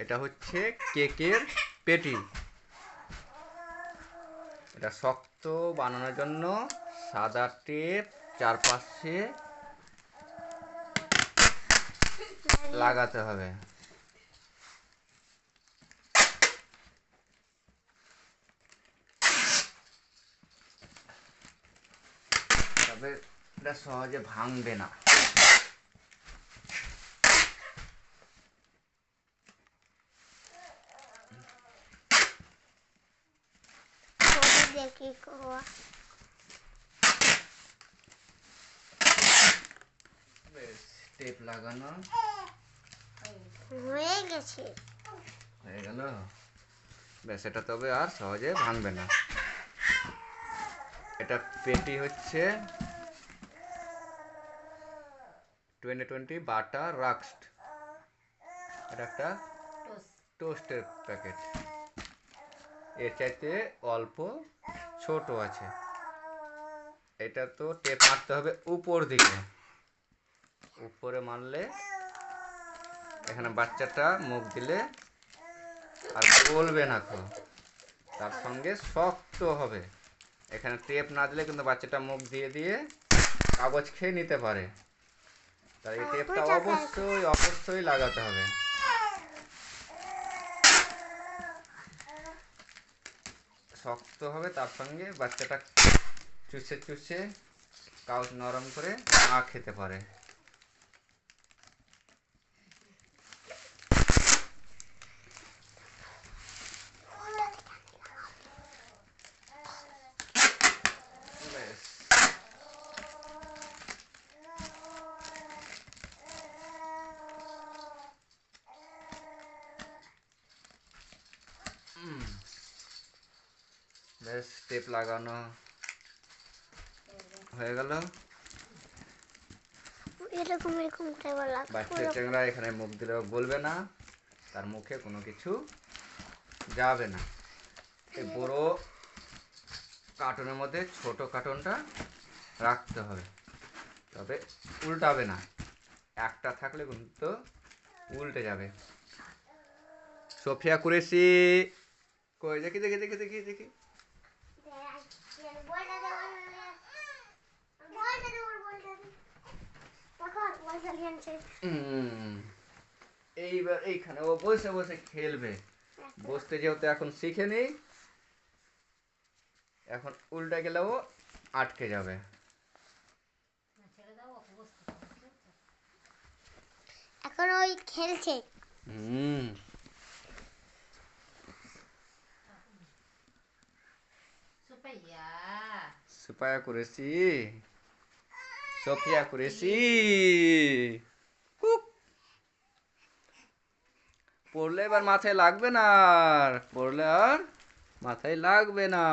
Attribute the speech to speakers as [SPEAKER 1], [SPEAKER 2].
[SPEAKER 1] এটা হচ্ছে কেকের পেটি। এটা শক্ত বানানোর জন্য সাদা টেপ চারপাশে লাগাতে হবে। তবে এটা সহজে ভাঙবে না।
[SPEAKER 2] দেখি
[SPEAKER 1] টেপ লাগানো
[SPEAKER 2] হয়ে গেছে।
[SPEAKER 1] হয়ে গেল। ব্যাস, এটা তবে আর সহজে ভাঙবে না। এটা পেটি হচ্ছে 2020 বাটার রাস্ক। এটা একটা টোস্টের প্যাকেট। এর চাইতে অল্প ছোট আছে। এটা তো টেপ মারতে হবে উপর দিকে। উপরে মারলে এখানে বাচ্চাটা মুখ দিলে আর বলবে না তো, তার সঙ্গে শক্ত হবে। এখানে টেপ না দিলে কিন্তু বাচ্চাটা মুখ দিয়ে দিয়ে কাগজ খেয়ে নিতে পারে। তাই এই টেপটা অবশ্যই অবশ্যই লাগাতে হবে। শক্ত হবে, তার সঙ্গে বাচ্চাটা চুষে চুষে কাগজ নরম করে না খেতে পারে। ব্যাস, ব্যাস টেপ লাগানো হয়ে গেল।
[SPEAKER 2] এরকম এরকম টেবিল
[SPEAKER 1] বাচ্চা চ্যাংড়া এখানে মুখ দিলেও বলবে না, তার মুখে কোনো কিছু যাবে না। এই বড় কার্টুনের মধ্যে ছোট কার্টুনটা রাখতে হবে, তবে উল্টাবে না। একটা থাকলে কিন্তু উল্টে যাবে। সোফিয়া কুরেশি কই, দেখি দেখি দেখি দেখি দেখি। এইবার এইখানে ও বসে বসে খেলবে। বসতে যেহেতু এখন শিখেনি, এখন উল্টে গেলে ও আটকে যাবে।
[SPEAKER 2] এখন ওই খেলছে।
[SPEAKER 1] সুপায়া কুরেশি, সোফিয়া কুরেশি। পড়লে এবার মাথায় লাগবে না, আর পড়লে আর মাথায় লাগবে না।